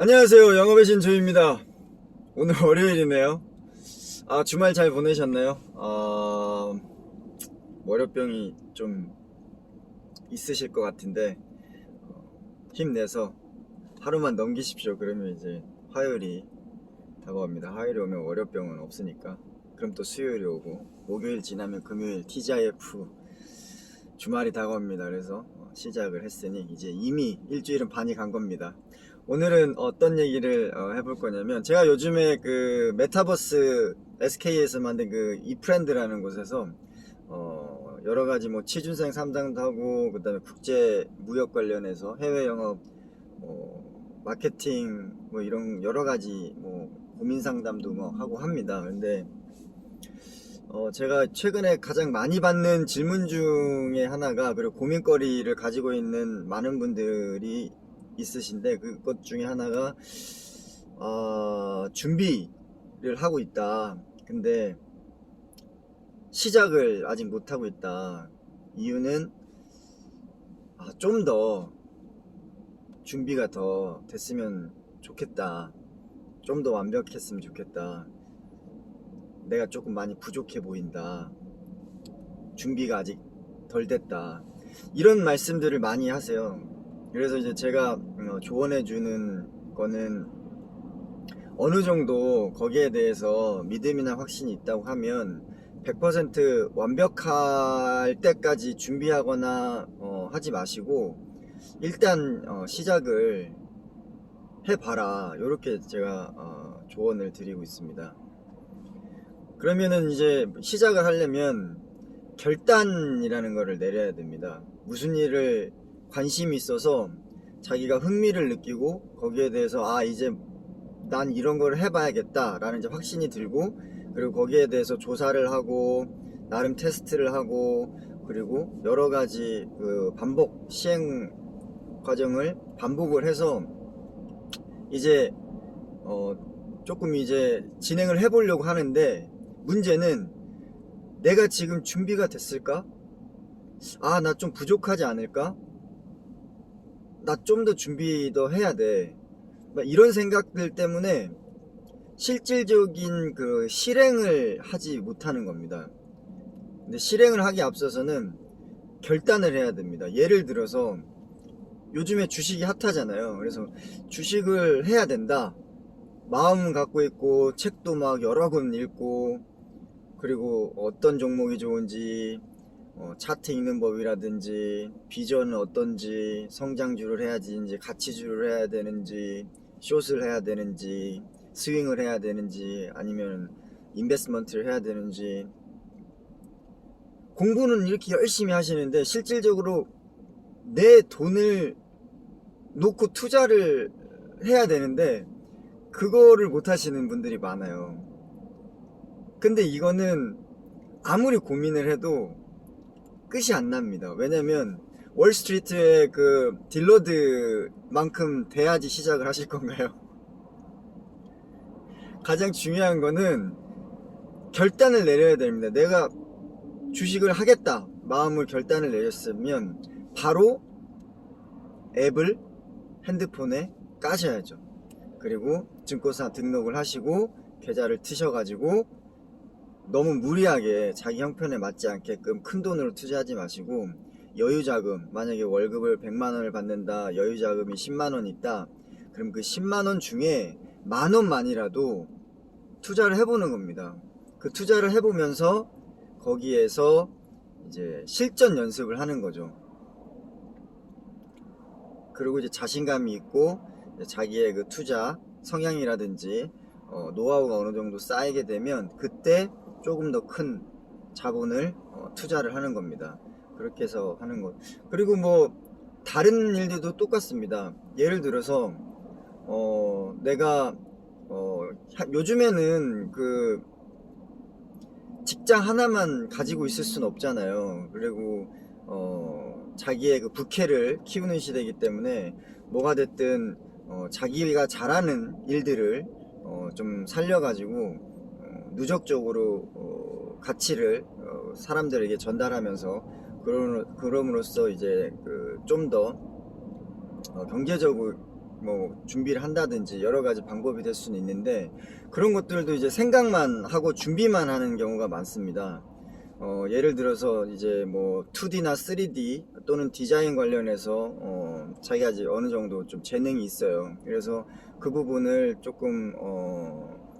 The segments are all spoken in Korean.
안녕하세요. 영업의 신 조입니다. 오늘 월요일이네요. 주말 잘 보내셨나요? 월요병이 좀 있으실 것 같은데 힘내서 하루만 넘기십시오. 그러면 이제 화요일이 다가옵니다. 화요일이 오면 월요병은 없으니까. 그럼 또 수요일이 오고 목요일 지나면 금요일 TGIF 주말이 다가옵니다. 그래서 시작을 했으니 이제 이미 일주일은 반이 간 겁니다. 오늘은 어떤 얘기를 해볼 거냐면, 제가 요즘에 그 메타버스 SK에서 만든 그 이프렌드라는 곳에서 여러 가지 뭐 취준생 상담도 하고, 그 다음에 국제 무역 관련해서 해외 영업, 마케팅 뭐 이런 여러 가지 뭐 고민 상담도 뭐 하고 합니다. 근데 제가 최근에 가장 많이 받는 질문 중에 하나가, 그리고 고민거리를 가지고 있는 많은 분들이 있으신데, 그것 중에 하나가 준비를 하고 있다. 근데 시작을 아직 못하고 있다. 이유는 좀 더 준비가 더 됐으면 좋겠다. 좀 더 완벽했으면 좋겠다. 내가 조금 많이 부족해 보인다. 준비가 아직 덜 됐다. 이런 말씀들을 많이 하세요. 그래서 이제 제가 조언해 주는 거는, 어느 정도 거기에 대해서 믿음이나 확신이 있다고 하면 100% 완벽할 때까지 준비하거나 하지 마시고, 일단 시작을 해봐라. 이렇게 제가 조언을 드리고 있습니다. 그러면은 이제 시작을 하려면 결단이라는 거를 내려야 됩니다. 무슨 일을 관심이 있어서 자기가 흥미를 느끼고, 거기에 대해서 이제 난 이런 걸 해봐야겠다 라는 이제 확신이 들고, 그리고 거기에 대해서 조사를 하고 나름 테스트를 하고, 그리고 여러 가지 그 반복 시행 과정을 반복을 해서 이제 조금 이제 진행을 해보려고 하는데, 문제는 내가 지금 준비가 됐을까? 나 좀 부족하지 않을까? 나 좀 더 준비 더 해야 돼. 이런 생각들 때문에 실질적인 그 실행을 하지 못하는 겁니다. 근데 실행을 하기 앞서서는 결단을 해야 됩니다. 예를 들어서 요즘에 주식이 핫하잖아요. 그래서 주식을 해야 된다. 마음 갖고 있고, 책도 막 여러 권 읽고, 그리고 어떤 종목이 좋은지, 차트 읽는 법이라든지, 비전은 어떤지, 성장주를 해야 되는지, 가치주를 해야 되는지, 숏을 해야 되는지, 스윙을 해야 되는지, 아니면 인베스트먼트를 해야 되는지, 공부는 이렇게 열심히 하시는데 실질적으로 내 돈을 놓고 투자를 해야 되는데 그거를 못 하시는 분들이 많아요. 근데 이거는 아무리 고민을 해도 끝이 안 납니다. 왜냐면 월스트리트의 그 딜러드만큼 돼야지 시작을 하실 건가요? 가장 중요한 거는 결단을 내려야 됩니다. 내가 주식을 하겠다 마음을 결단을 내렸으면 바로 앱을 핸드폰에 까셔야죠. 그리고 증권사 등록을 하시고 계좌를 트셔가지고, 너무 무리하게 자기 형편에 맞지 않게끔 큰 돈으로 투자하지 마시고, 여유자금, 만약에 월급을 100만원을 받는다, 여유자금이 10만원 있다, 그럼 그 10만원 중에 만원만이라도 투자를 해보는 겁니다. 그 투자를 해보면서 거기에서 이제 실전 연습을 하는 거죠. 그리고 이제 자신감이 있고 자기의 그 투자 성향이라든지 노하우가 어느 정도 쌓이게 되면, 그때 조금 더 큰 자본을 투자를 하는 겁니다. 그렇게 해서 하는 것. 그리고 뭐 다른 일들도 똑같습니다. 예를 들어서 내가 요즘에는 그 직장 하나만 가지고 있을 수는 없잖아요. 그리고 자기의 그 부캐를 키우는 시대이기 때문에 뭐가 됐든 자기가 잘하는 일들을 좀 살려가지고 누적적으로 가치를 사람들에게 전달하면서, 그럼으로써 이제 그 좀 더 경제적으로 뭐 준비를 한다든지 여러 가지 방법이 될 수는 있는데, 그런 것들도 이제 생각만 하고 준비만 하는 경우가 많습니다. 예를 들어서 이제 뭐 2D나 3D 또는 디자인 관련해서 자기가 이제 어느 정도 좀 재능이 있어요. 그래서 그 부분을 조금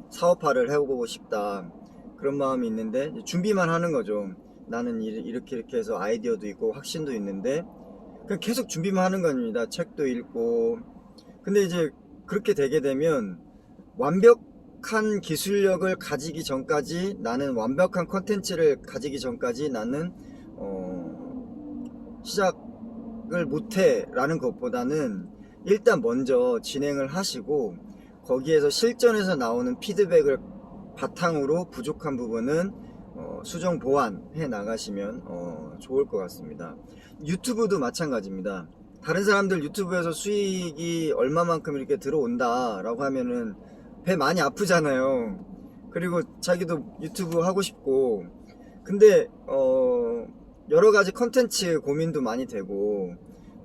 사업화를 해보고 싶다, 그런 마음이 있는데 준비만 하는 거죠. 나는 이렇게 해서 아이디어도 있고 확신도 있는데 그냥 계속 준비만 하는 겁니다. 책도 읽고. 근데 이제 그렇게 되게 되면 완벽한 기술력을 가지기 전까지, 나는 완벽한 컨텐츠를 가지기 전까지 나는 시작을 못해 라는 것보다는 일단 먼저 진행을 하시고 거기에서 실전에서 나오는 피드백을 바탕으로 부족한 부분은 수정 보완해 나가시면 좋을 것 같습니다. 유튜브도 마찬가지입니다. 다른 사람들 유튜브에서 수익이 얼마만큼 이렇게 들어온다 라고 하면은 배 많이 아프잖아요. 그리고 자기도 유튜브 하고 싶고, 근데 여러 가지 컨텐츠 고민도 많이 되고,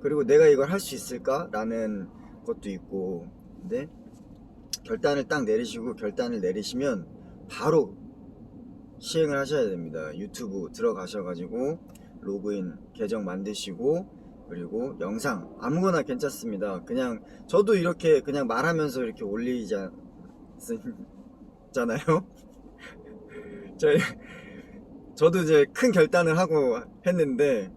그리고 내가 이걸 할 수 있을까 라는 것도 있고. 근데 결단을 딱 내리시고, 결단을 내리시면 바로 시행을 하셔야 됩니다. 유튜브 들어가셔가지고 로그인 계정 만드시고, 그리고 영상 아무거나 괜찮습니다. 그냥 저도 이렇게 그냥 말하면서 이렇게 올리잖아요. 저도 이제 큰 결단을 하고 했는데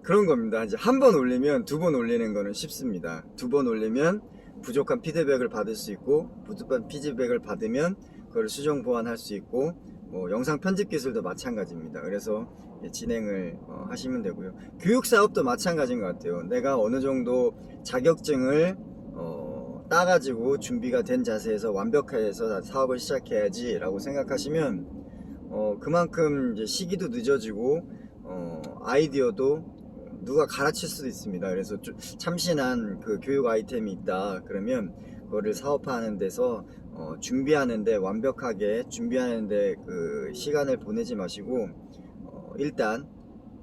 그런 겁니다. 이제 한 번 올리면 두 번 올리는 거는 쉽습니다. 두 번 올리면 부족한 피드백을 받을 수 있고, 부족한 피드백을 받으면 그걸 수정 보완할 수 있고, 뭐 영상 편집 기술도 마찬가지입니다. 그래서 진행을 하시면 되고요. 교육 사업도 마찬가지인 것 같아요. 내가 어느 정도 자격증을 따가지고 준비가 된 자세에서 완벽해서 사업을 시작해야지 라고 생각하시면 그만큼 이제 시기도 늦어지고 아이디어도 누가 가르칠 수도 있습니다. 그래서 참신한 그 교육 아이템이 있다 그러면 그거를 사업화하는 데서 준비하는데, 완벽하게 준비하는데 그 시간을 보내지 마시고 일단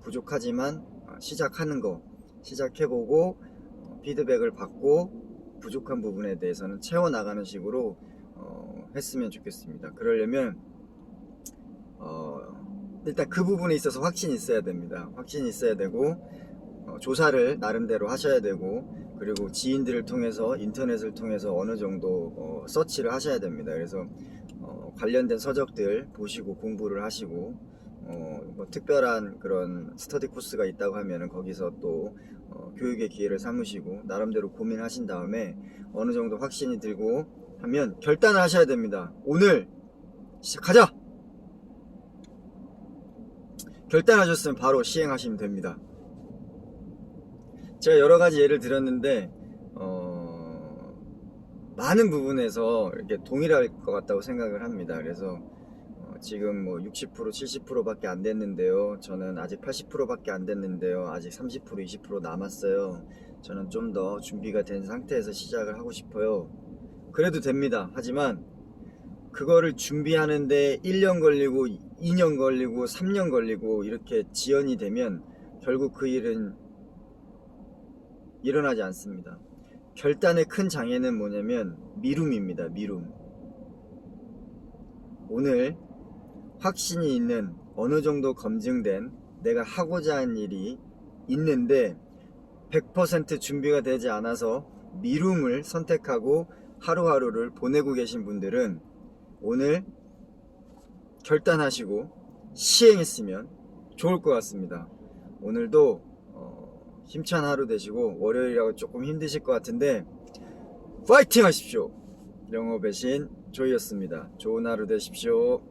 부족하지만 시작하는 거 시작해보고 피드백을 받고 부족한 부분에 대해서는 채워나가는 식으로 했으면 좋겠습니다. 그러려면 일단 그 부분에 있어서 확신이 있어야 됩니다. 확신이 있어야 되고 조사를 나름대로 하셔야 되고, 그리고 지인들을 통해서, 인터넷을 통해서 어느 정도 서치를 하셔야 됩니다. 그래서 관련된 서적들 보시고 공부를 하시고, 뭐 특별한 그런 스터디 코스가 있다고 하면 거기서 또 교육의 기회를 삼으시고 나름대로 고민하신 다음에 어느 정도 확신이 들고 하면 결단을 하셔야 됩니다. 오늘 시작하자! 결단하셨으면 바로 시행하시면 됩니다. 제가 여러 가지 예를 들었는데 많은 부분에서 이렇게 동일할 것 같다고 생각을 합니다. 그래서 지금 뭐 60% 70% 밖에 안 됐는데요, 저는 아직 80% 밖에 안 됐는데요, 아직 30% 20% 남았어요, 저는 좀 더 준비가 된 상태에서 시작을 하고 싶어요. 그래도 됩니다. 하지만 그거를 준비하는데 1년 걸리고 2년 걸리고 3년 걸리고 이렇게 지연이 되면 결국 그 일은 일어나지 않습니다. 결단의 큰 장애는 뭐냐면 미룸입니다. 미룸. 오늘 확신이 있는, 어느 정도 검증된 내가 하고자 하는 일이 있는데 100% 준비가 되지 않아서 미룸을 선택하고 하루하루를 보내고 계신 분들은 오늘 결단하시고 시행했으면 좋을 것 같습니다. 오늘도 힘찬 하루 되시고, 월요일이라고 조금 힘드실 것 같은데 파이팅 하십시오. 영업의 신 조이였습니다. 좋은 하루 되십시오.